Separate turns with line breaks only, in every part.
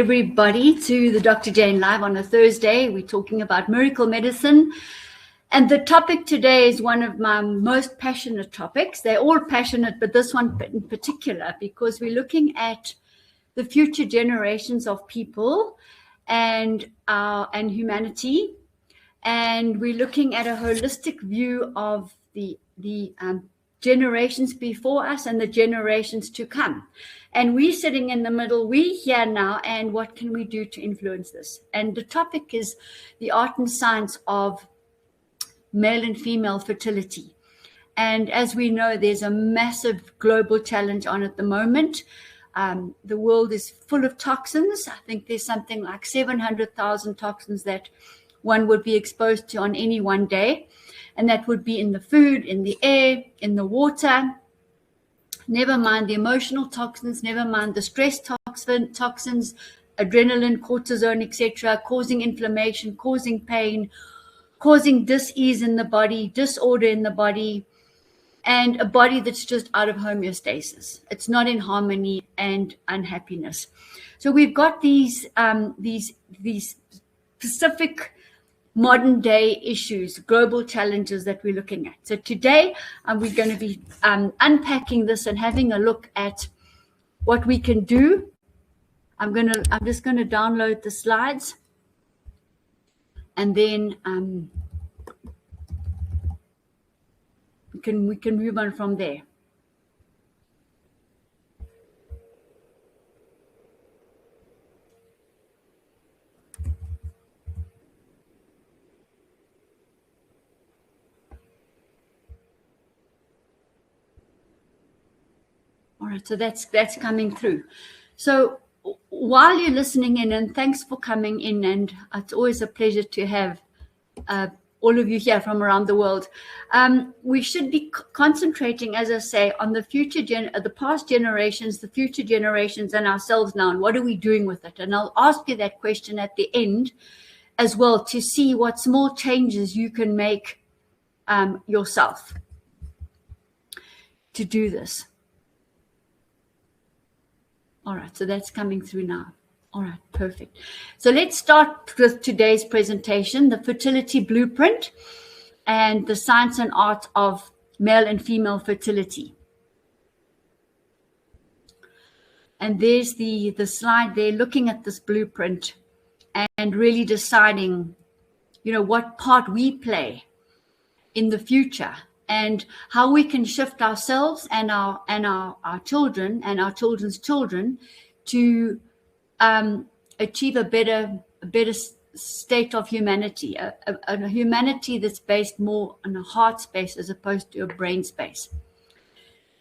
Everybody to the Dr. Jane Live on a Thursday. We're talking about miracle medicine. And the topic today is one of my most passionate topics. They're all passionate, but this one in particular, because we're looking at the future generations of people and humanity. And we're looking at a holistic view of the generations before us and the generations to come. And we're sitting in the middle, we're here now, and what can we do to influence this? And the topic is the art and science of male and female fertility. And as we know, there's a massive global challenge on at the moment. The world is full of toxins. I think there's something like 700,000 toxins that one would be exposed to on any one day. And that would be in the food, in the air, in the water. Never mind the emotional toxins, never mind the stress toxins, adrenaline, cortisone, etc., causing inflammation, causing pain, causing dis-ease in the body, disorder in the body, and a body that's just out of homeostasis. It's not in harmony and unhappiness. So we've got these specific modern day issues, global challenges that we're looking at. So today we're going to be unpacking this and having a look at what we can do. I'm just going to download the slides, and then we can move on from there. All right, so that's coming through. So while you're listening in, and thanks for coming in, and it's always a pleasure to have all of you here from around the world. We should be concentrating, as I say, on the future the past generations, the future generations, and ourselves now, and what are we doing with it? And I'll ask you that question at the end as well, to see what small changes you can make yourself to do this. All right, so that's coming through now. All right, perfect. So let's start with today's presentation, the fertility blueprint and the science and art of male and female fertility. And there's the slide there, looking at this blueprint and really deciding, what part we play in the future, and how we can shift ourselves and our children and our children's children to achieve a better state of humanity, a humanity that's based more on a heart space as opposed to a brain space.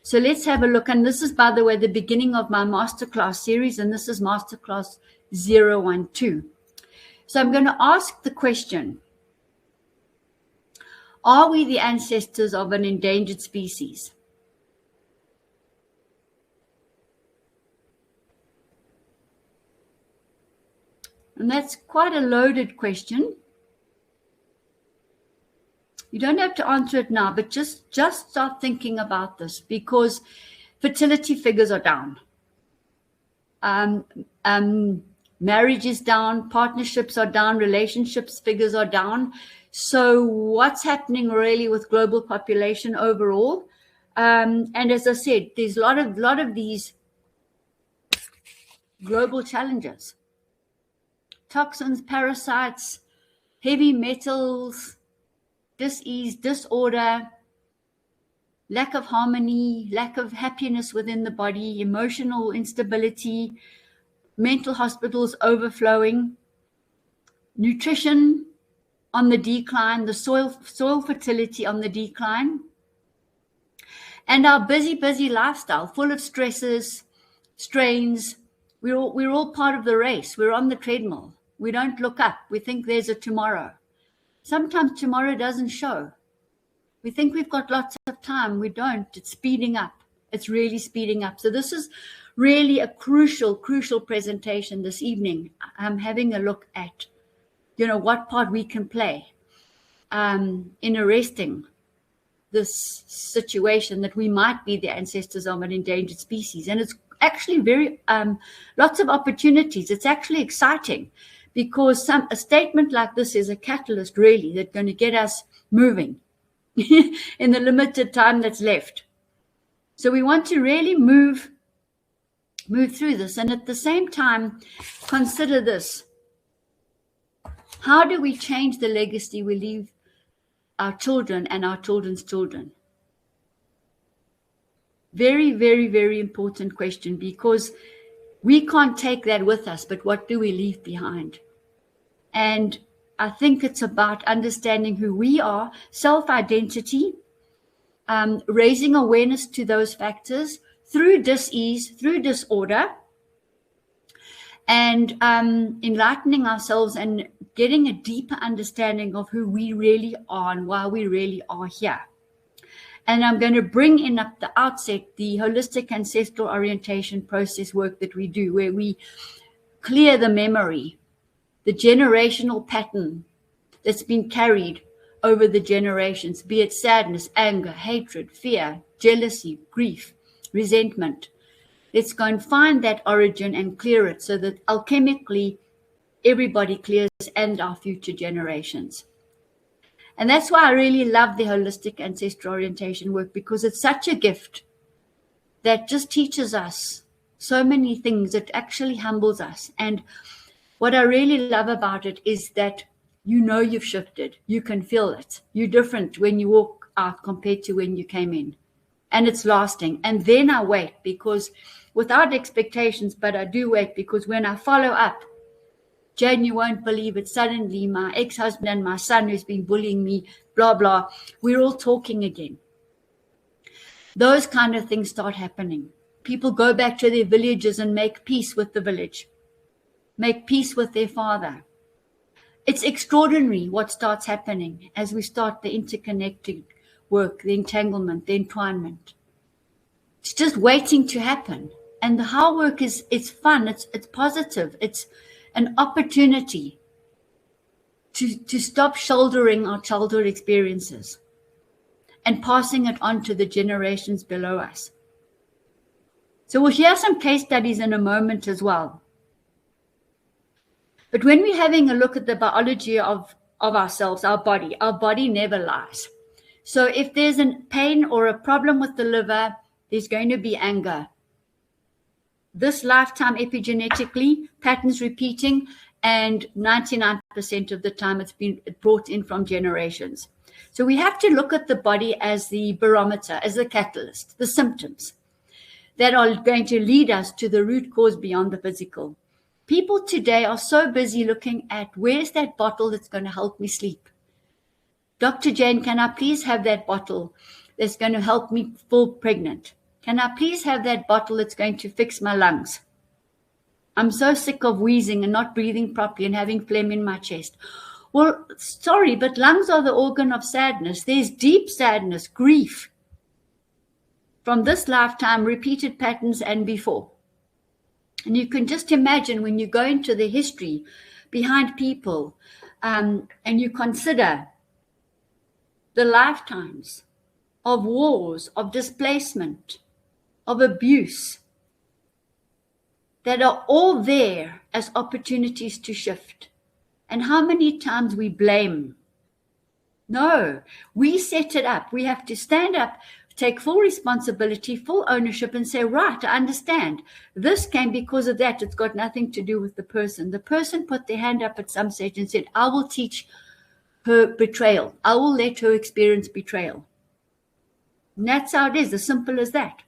So let's have a look. And this is, by the way, the beginning of my masterclass series, and this is masterclass 012. So I'm going to ask the question: are we the ancestors of an endangered species? And that's quite a loaded question. You don't have to answer it now, but just start thinking about this, because fertility figures are down. Marriage is down, partnerships are down, relationships figures are down. So what's happening really with global population overall? And as I said, there's a lot of these global challenges. Toxins, parasites, heavy metals, dis-ease, disorder, lack of harmony, lack of happiness within the body, emotional instability, mental hospitals overflowing, nutrition on the decline, the soil fertility on the decline, and our busy lifestyle full of stresses, strains. We're all part of the race. We're on the treadmill. We don't look up. We think there's a tomorrow. Sometimes tomorrow doesn't show. We think we've got lots of time. We don't. It's speeding up. It's really speeding up. So this is really a crucial presentation this evening. I'm having a look at, what part we can play in arresting this situation that we might be the ancestors of an endangered species. And actually very lots of opportunities. It's actually exciting because a statement like this is a catalyst really that's going to get us moving in the limited time that's left. So we want to really move through this, and at the same time consider this. How do we change the legacy we leave our children and our children's children? Very, very, very important question, because we can't take that with us, but what do we leave behind? And I think it's about understanding who we are, self-identity, raising awareness to those factors through dis-ease, through disorder, and enlightening ourselves and getting a deeper understanding of who we really are and why we really are here. And I'm going to bring in at the outset the holistic ancestral orientation process work that we do, where we clear the memory, the generational pattern that's been carried over the generations, be it sadness, anger, hatred, fear, jealousy, grief, resentment. Let's go and find that origin and clear it so that alchemically everybody clears, and our future generations. And that's why I really love the holistic ancestral orientation work, because it's such a gift that just teaches us so many things. It actually humbles us. And what I really love about it is that you know you've shifted. You can feel it. You're different when you walk out compared to when you came in. And it's lasting. And then I wait, because without expectations, but I do wait, because when I follow up, Jane, you won't believe it, suddenly my ex-husband and my son who's been bullying me, blah, blah, we're all talking again. Those kind of things start happening. People go back to their villages and make peace with the village, make peace with their father. It's extraordinary what starts happening as we start the interconnected work, the entanglement, the entwinement. It's just waiting to happen. And the how work it's fun, it's positive, it's an opportunity to stop shouldering our childhood experiences and passing it on to the generations below us. So we'll hear some case studies in a moment as well. But when we're having a look at the biology of ourselves, our body never lies. So if there's a pain or a problem with the liver, there's going to be anger. This lifetime epigenetically, patterns repeating, and 99% of the time it's been brought in from generations. So we have to look at the body as the barometer, as the catalyst, the symptoms that are going to lead us to the root cause beyond the physical. People today are so busy looking at where's that bottle that's going to help me sleep. Dr. Jane, can I please have that bottle that's going to help me fall pregnant? Can I please have that bottle that's going to fix my lungs? I'm so sick of wheezing and not breathing properly and having phlegm in my chest. Well, sorry, but lungs are the organ of sadness. There's deep sadness, grief from this lifetime, repeated patterns and before. And you can just imagine when you go into the history behind people and you consider the lifetimes of wars, of displacement, of abuse, that are all there as opportunities to shift. And how many times we blame. No, we set it up. We have to stand up, take full responsibility, full ownership, and say, right, I understand. This came because of that. It's got nothing to do with the person. The person put their hand up at some stage and said, I will teach her betrayal. I will let her experience betrayal. And that's how it is, as simple as that.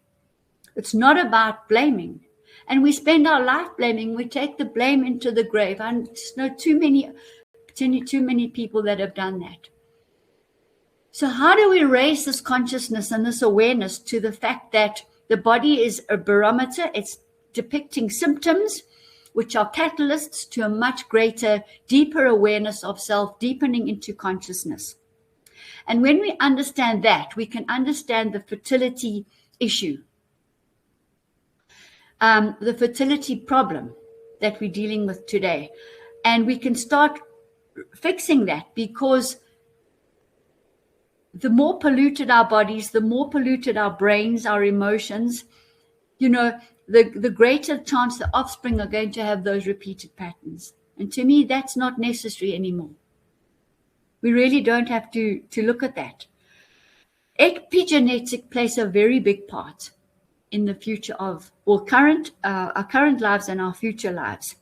It's not about blaming. And we spend our life blaming. We take the blame into the grave. I just know too many people that have done that. So how do we raise this consciousness and this awareness to the fact that the body is a barometer? It's depicting symptoms, which are catalysts to a much greater, deeper awareness of self, deepening into consciousness. And when we understand that, we can understand the fertility issue, the fertility problem that we're dealing with today. And we can start fixing that, because the more polluted our bodies, the more polluted our brains, our emotions, the greater chance the offspring are going to have those repeated patterns. And to me, that's not necessary anymore. We really don't have to look at that. Epigenetic plays a very big part in the future of our current lives and our future lives.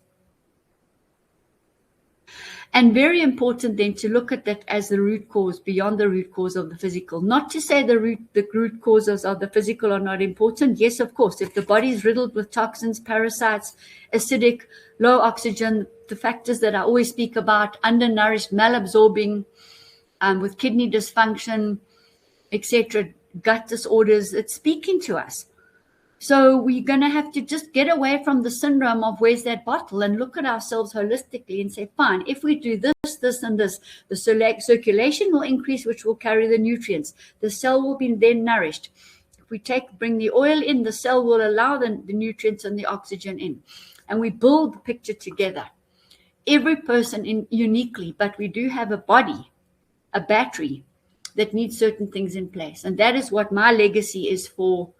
And very important then to look at that as the root cause, beyond the root cause of the physical. Not to say the root causes of the physical are not important. Yes, of course, if the body is riddled with toxins, parasites, acidic, low oxygen, the factors that I always speak about, undernourished, malabsorbing, with kidney dysfunction, etc., gut disorders, it's speaking to us. So we're going to have to just get away from the syndrome of where's that bottle and look at ourselves holistically and say, fine, if we do this, this, and this, the circulation will increase, which will carry the nutrients. The cell will be then nourished. If we bring the oil in, the cell will allow the nutrients and the oxygen in. And we build the picture together. Every person uniquely, but we do have a body, a battery that needs certain things in place. And that is what my legacy is for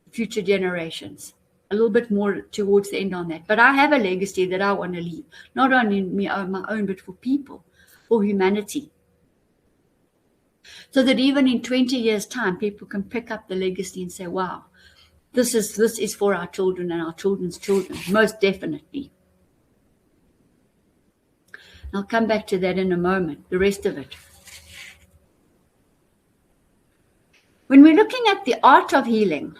future generations. A little bit more towards the end on that. But I have a legacy that I want to leave, not only me on my own, but for people, for humanity. So that even in 20 years' time, people can pick up the legacy and say, wow, this is for our children and our children's children, most definitely. I'll come back to that in a moment, the rest of it. When we're looking at the art of healing,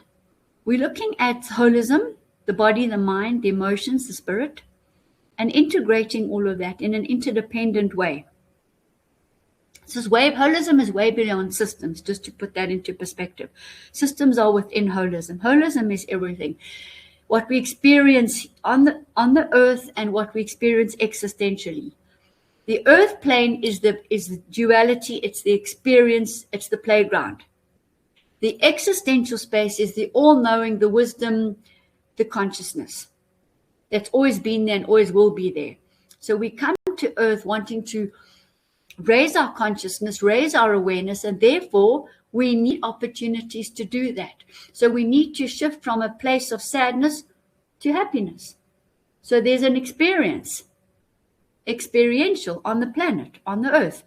we're looking at holism, the body, the mind, the emotions, the spirit, and integrating all of that in an interdependent way. Holism is way beyond systems, just to put that into perspective. Systems are within holism. Holism is everything. What we experience on the earth and what we experience existentially. The earth plane is the duality, it's the experience, it's the playground. The existential space is the all-knowing, the wisdom, the consciousness. That's always been there and always will be there. So we come to earth wanting to raise our consciousness, raise our awareness, and therefore we need opportunities to do that. So we need to shift from a place of sadness to happiness. So there's an experiential on the planet, on the earth,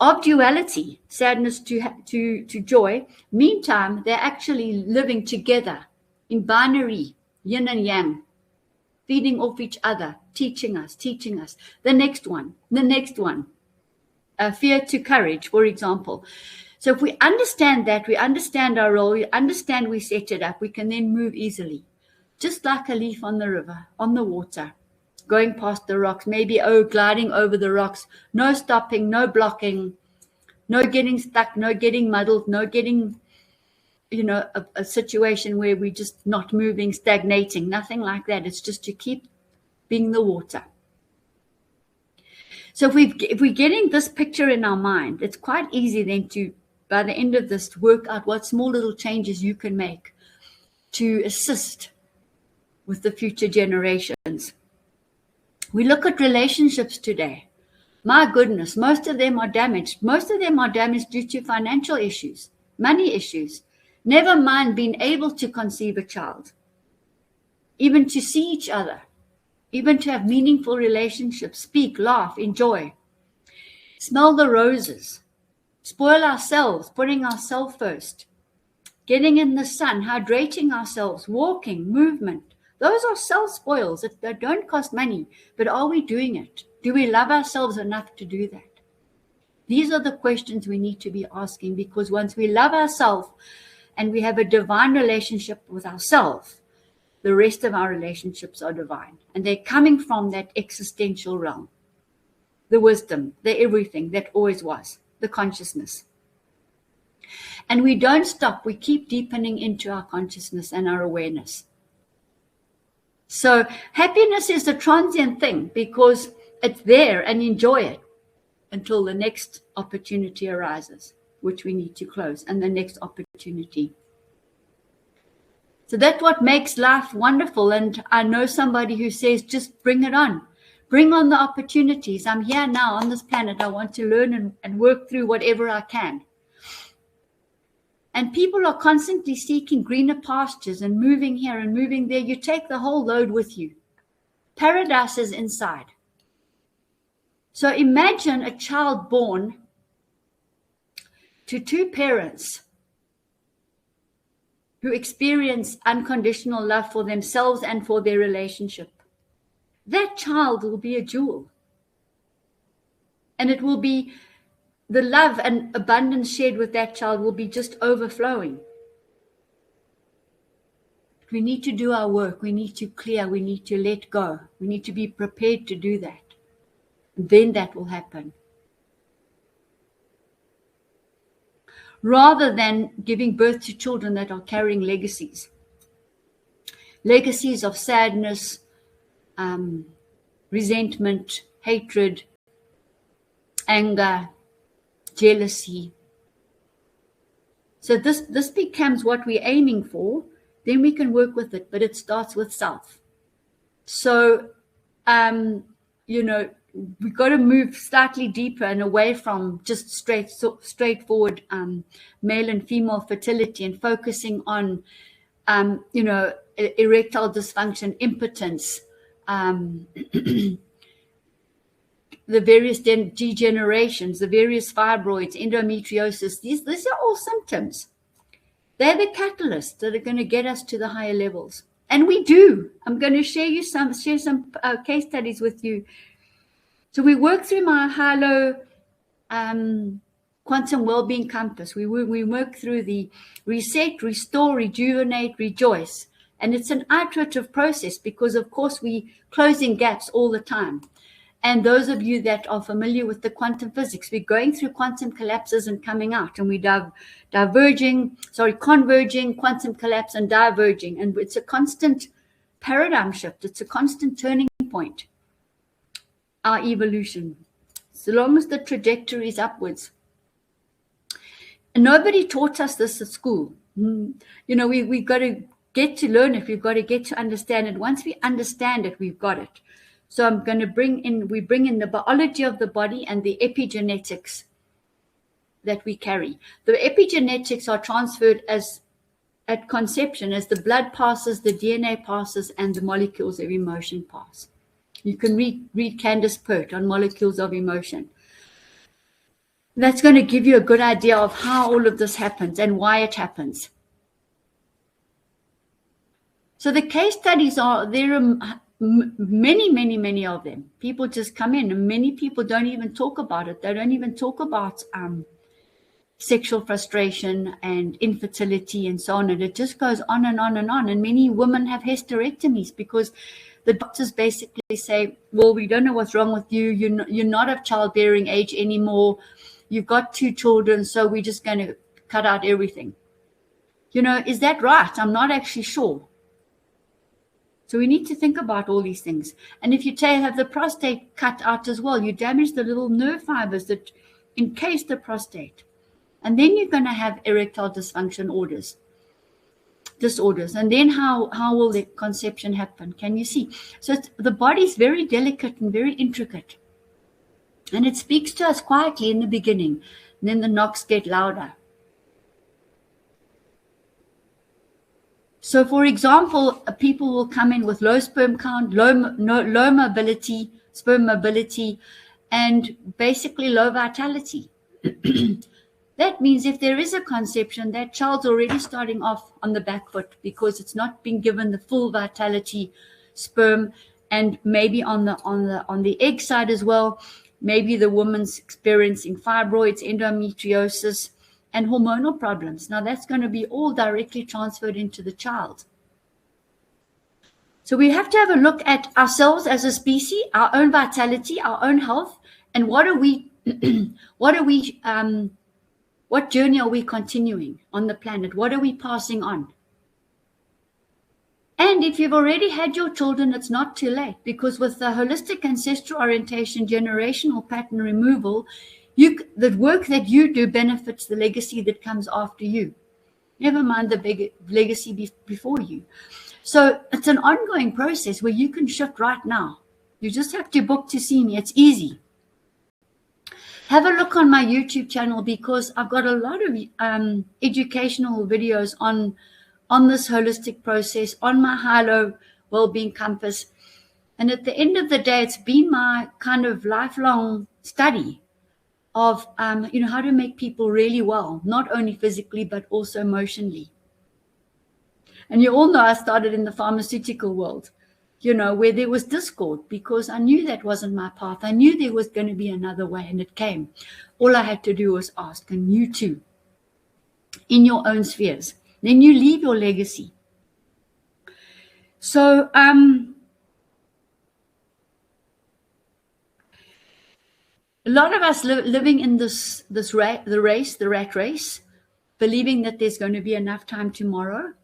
of duality, sadness to joy. Meantime, they're actually living together in binary, yin and yang, feeding off each other, teaching us. The next one. Fear to courage, for example. So if we understand that, we understand our role, we understand we set it up, we can then move easily. Just like a leaf on the river, on the water, going past the rocks, maybe gliding over the rocks, no stopping, no blocking, no getting stuck, no getting muddled, no getting, a situation where we're just not moving, stagnating, nothing like that. It's just to keep being the water. So if we're getting this picture in our mind, it's quite easy then to, by the end of this, to work out what small little changes you can make to assist with the future generations. We look at relationships today. My goodness, most of them are damaged. Most of them are damaged due to financial issues, money issues. Never mind being able to conceive a child, even to see each other, even to have meaningful relationships, speak, laugh, enjoy, smell the roses, spoil ourselves, putting ourselves first, getting in the sun, hydrating ourselves, walking, movement. Those are self-spoils that don't cost money, but are we doing it? Do we love ourselves enough to do that? These are the questions we need to be asking, because once we love ourselves and we have a divine relationship with ourselves, the rest of our relationships are divine. And they're coming from that existential realm, the wisdom, the everything that always was, the consciousness. And we don't stop. We keep deepening into our consciousness and our awareness. So happiness is a transient thing because it's there, and enjoy it until the next opportunity arises, which we need to close, and the next opportunity. So that's what makes life wonderful. And I know somebody who says, just bring it on. Bring on the opportunities. I'm here now on this planet. I want to learn and work through whatever I can. and people are constantly seeking greener pastures and moving here and moving there, you take the whole load with you. Paradise is inside. So imagine a child born to two parents who experience unconditional love for themselves and for their relationship. That child will be a jewel. And it will be, the love and abundance shared with that child will be just overflowing. We need to do our work. We need to clear. We need to let go. We need to be prepared to do that. Then that will happen. Rather than giving birth to children that are carrying legacies. Legacies of sadness, resentment, hatred, anger, jealousy. So this becomes what we're aiming for. Then we can work with it, but it starts with self. So, we've got to move slightly deeper and away from just straightforward male and female fertility and focusing on, erectile dysfunction, impotence, the various degenerations, the various fibroids, endometriosis. These are all symptoms. They're the catalysts that are going to get us to the higher levels. And we do. I'm going to share some case studies with you. So we work through my HIELO Quantum Wellbeing Compass. We work through the reset, restore, rejuvenate, rejoice. And it's an iterative process because, of course, we're closing gaps all the time. And those of you that are familiar with the quantum physics, we're going through quantum collapses and coming out, and we're converging, quantum collapse and diverging. And it's a constant paradigm shift. It's a constant turning point, our evolution, so long as the trajectory is upwards. And nobody taught us this at school. We've got to get to learn it. We've got to get to understand it. Once we understand it, we've got it. So I'm going to bring in the biology of the body and the epigenetics that we carry. The epigenetics are transferred at conception, as the blood passes, the DNA passes, and the molecules of emotion pass. You can read Candace Pert on molecules of emotion. That's going to give you a good idea of how all of this happens and why it happens. So the case studies there are many of them. People just come in, and many people don't even talk about it. They don't even talk about sexual frustration and infertility and so on. And it just goes on and on and on. And many women have hysterectomies because the doctors basically say, well, we don't know what's wrong with you. You're not of childbearing age anymore. You've got 2 children, so we're just going to cut out everything. Is that right? I'm not actually sure. So we need to think about all these things. And if you have the prostate cut out as well, you damage the little nerve fibers that encase the prostate. And then you're going to have erectile dysfunction disorders. And then how will the conception happen? Can you see? So the body's very delicate and very intricate. And it speaks to us quietly in the beginning. And then the knocks get louder. So, for example, people will come in with low sperm count, low mobility, sperm mobility, and basically low vitality. That means if there is a conception, that child's already starting off on the back foot because it's not being given the full vitality sperm, and maybe on the egg side as well. Maybe the woman's experiencing fibroids, endometriosis, and hormonal problems. Now that's going to be all directly transferred into the child. So we have to have a look at ourselves as a species, our own vitality, our own health, and what journey are we continuing on the planet? What are we passing on? And if you've already had your children, it's not too late, because with the holistic ancestral orientation, generational pattern removal, the work that you do benefits the legacy that comes after you. Never mind the big legacy before you. So it's an ongoing process where you can shift right now. You just have to book to see me. It's easy. Have a look on my YouTube channel, because I've got a lot of educational videos on this holistic process, on my HIELO Wellbeing Compass. And at the end of the day, it's been my kind of lifelong study of, how to make people really well, not only physically, but also emotionally. And you all know I started in the pharmaceutical world, where there was discord, because I knew that wasn't my path. I knew there was going to be another way, and it came. All I had to do was ask, and you too, in your own spheres. Then you leave your legacy. So, a lot of us living in the rat race, believing that there's going to be enough time tomorrow,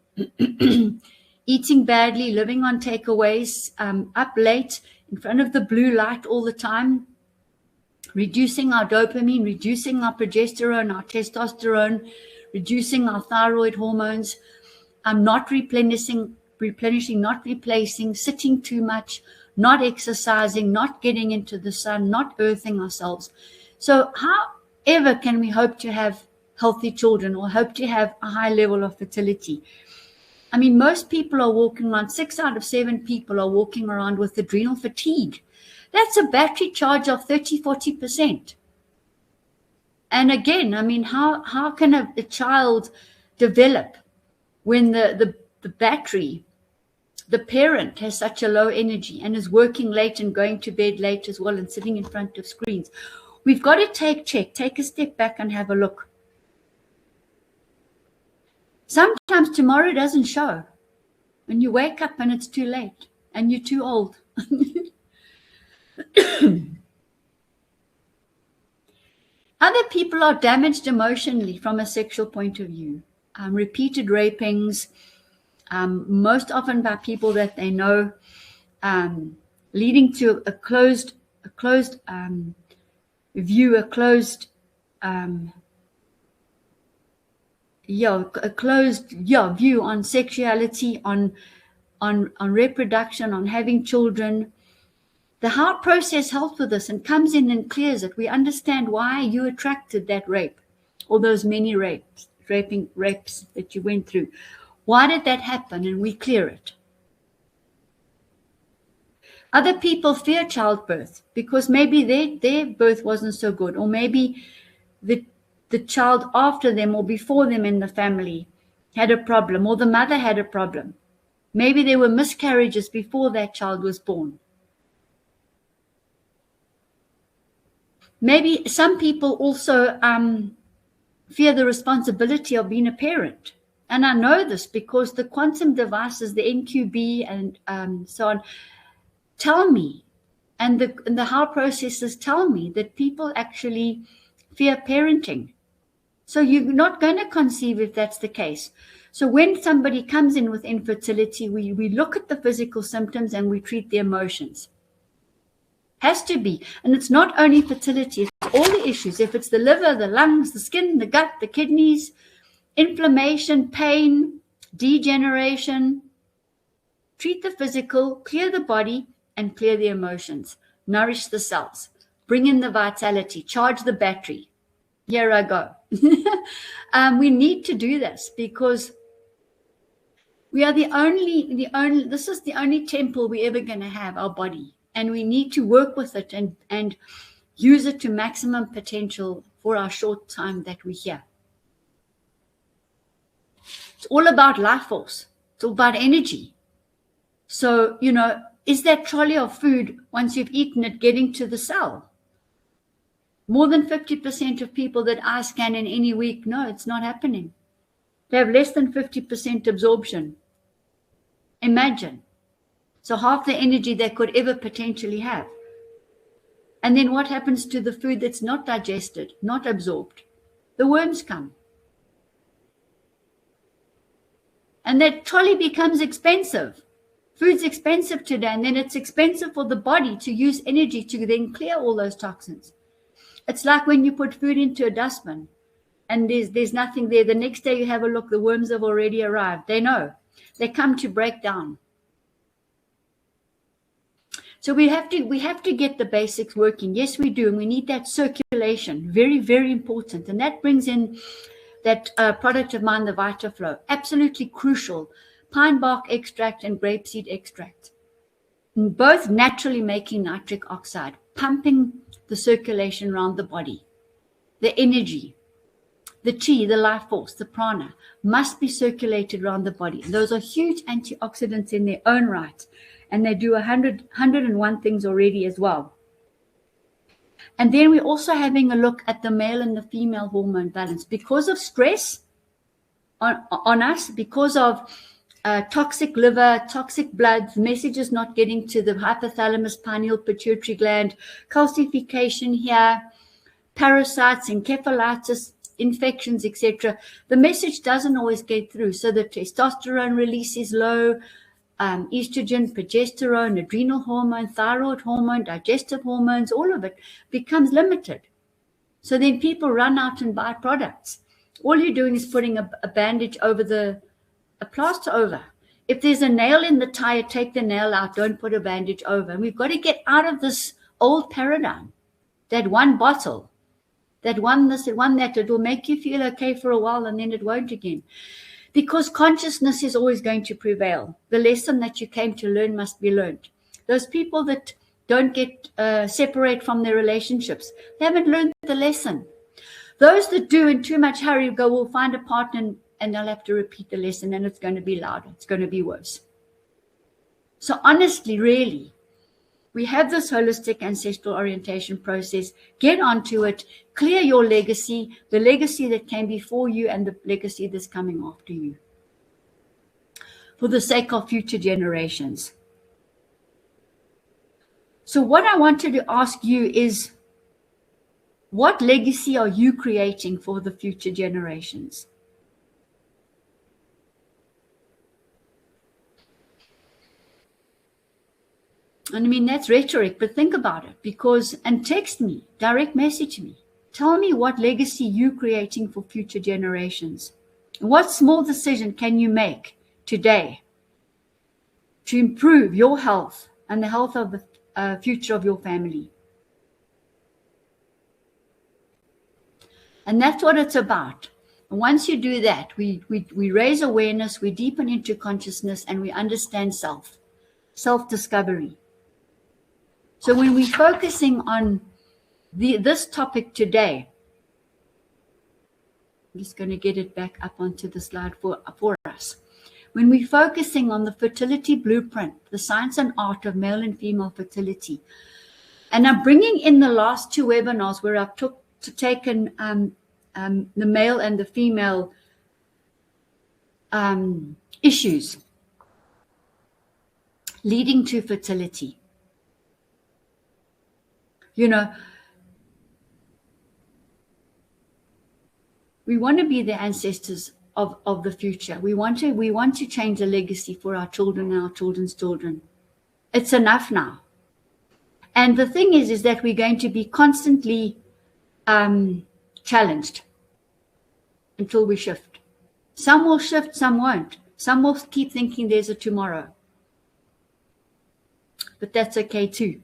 eating badly, living on takeaways, up late in front of the blue light all the time, reducing our dopamine, reducing our progesterone, our testosterone, reducing our thyroid hormones, not replenishing, not replacing, sitting too much, not exercising, not getting into the sun, not earthing ourselves. So however can we hope to have healthy children or hope to have a high level of fertility? I mean, most people are walking around, 6 out of 7 people are walking around with adrenal fatigue. That's a battery charge of 30-40%. And again, I mean, how can a child develop when the battery, the parent, has such a low energy and is working late and going to bed late as well and sitting in front of screens? We've got to take a step back and have a look. Sometimes tomorrow doesn't show. When you wake up and it's too late and you're too old. Other people are damaged emotionally from a sexual point of view. Repeated rapings, most often by people that they know, leading to a closed view, a closed view on sexuality, on reproduction, on having children. The heart process helps with this and comes in and clears it. We understand why you attracted that rape, or those many rapes that you went through. Why did that happen? And we clear it. Other people fear childbirth because maybe their birth wasn't so good, or maybe the child after them or before them in the family had a problem, or the mother had a problem. Maybe there were miscarriages before that child was born. Maybe some people also fear the responsibility of being a parent. And I know this because the quantum devices, the NQB and so on, tell me, and the heart processes tell me that people actually fear parenting. So you're not going to conceive if that's the case. So when somebody comes in with infertility, we look at the physical symptoms and we treat the emotions. Has to be. And it's not only fertility, it's all the issues. If it's the liver, the lungs, the skin, the gut, the kidneys, inflammation, pain, degeneration, treat the physical, clear the body, and clear the emotions. Nourish the cells. Bring in the vitality. Charge the battery. Here I go. We need to do this because we are this is the only temple we're ever going to have, our body. And we need to work with it and use it to maximum potential for our short time that we're here. It's all about life force. It's all about energy. So, is that trolley of food, once you've eaten it, getting to the cell? More than 50% of people that I scan in any week, no, it's not happening. They have less than 50% absorption. Imagine. So half the energy they could ever potentially have. And then what happens to the food that's not digested, not absorbed? The worms come. And that trolley becomes expensive. Food's expensive today, and then it's expensive for the body to use energy to then clear all those toxins. It's like when you put food into a dustbin and there's nothing there. The next day you have a look, the worms have already arrived. They know. They come to break down. So we have to get the basics working. Yes, we do. And we need that circulation. Very, very important. And that brings in that product of mine, the VitaFlow. Absolutely crucial. Pine bark extract and grapeseed extract. Both naturally making nitric oxide, pumping the circulation around the body. The energy, the chi, the life force, the prana must be circulated around the body. Those are huge antioxidants in their own right. And they do 101 things already as well. And then we're also having a look at the male and the female hormone balance. Because of stress on us, because of toxic liver, toxic blood, messages not getting to the hypothalamus, pineal pituitary gland, calcification here, parasites, encephalitis, infections, etc. The message doesn't always get through. So the testosterone release is low, estrogen, progesterone, adrenal hormone, thyroid hormone, digestive hormones, all of it becomes limited. So then people run out and buy products. All you're doing is putting a bandage over a plaster over. If there's a nail in the tire, take the nail out, don't put a bandage over. And we've got to get out of this old paradigm, that one bottle, that one this, that one that, it will make you feel okay for a while and then it won't again. Because consciousness is always going to prevail. The lesson that you came to learn must be learned. Those people that don't get separate from their relationships, they haven't learned the lesson. Those that do in too much hurry will find a partner and they'll have to repeat the lesson, and it's going to be louder. It's going to be worse. So honestly, really, we have this holistic ancestral orientation process. Get onto it. Clear your legacy, the legacy that came before you and the legacy that's coming after you, for the sake of future generations. So what I wanted to ask you is, what legacy are you creating for the future generations? And I mean, that's rhetoric, but think about it, and text me, direct message me. Tell me what legacy you're creating for future generations. What small decision can you make today to improve your health and the health of the future of your family? And that's what it's about. And once you do that, we raise awareness, we deepen into consciousness, and we understand self-discovery. So when we're focusing on this topic today, I'm just going to get it back up onto the slide for us. When we're focusing on the fertility blueprint, the science and art of male and female fertility, and I'm bringing in the last two webinars where I've taken the male and the female issues leading to fertility. You know, we want to be the ancestors of the future. We want to change the legacy for our children and our children's children. It's enough now. And the thing is that we're going to be constantly challenged until we shift. Some will shift, some won't. Some will keep thinking there's a tomorrow. But that's okay too.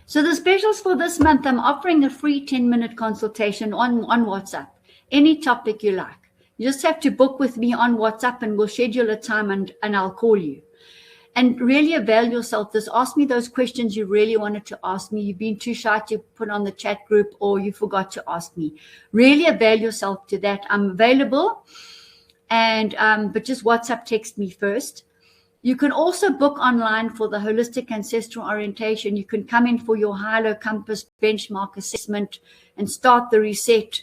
So the specials for this month, I'm offering a free 10-minute consultation on WhatsApp. Any topic you like. You just have to book with me on WhatsApp and we'll schedule a time and I'll call you. And really avail yourself this. Ask me those questions you really wanted to ask me. You've been too shy to put on the chat group or you forgot to ask me. Really avail yourself to that. I'm available, and but just WhatsApp text me first. You can also book online for the holistic ancestral orientation. You can come in for your HIELO Compass benchmark assessment and start the Reset,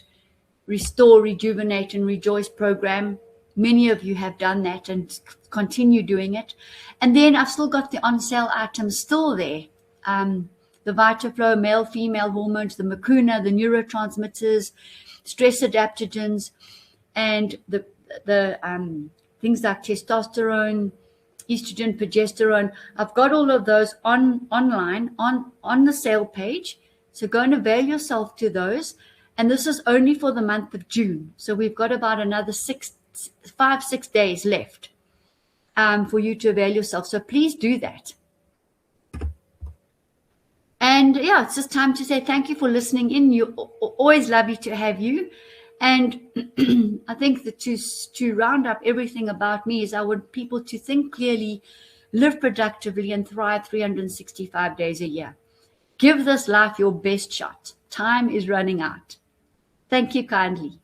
Restore, Rejuvenate, and Rejoice program. Many of you have done that and continue doing it. And then I've still got the on-sale items still there. The VitaFlow, male, female hormones, the Macuna, the neurotransmitters, stress adaptogens, and the things like testosterone, estrogen, progesterone. I've got all of those online on the sale page. So go and avail yourself to those. And this is only for the month of June. So we've got about another 5-6 days left for you to avail yourself. So please do that. And yeah, it's just time to say thank you for listening in. You're always lovely to have you. And I think that to round up everything about me is I want people to think clearly, live productively, and thrive 365 days a year. Give this life your best shot. Time is running out. Thank you kindly.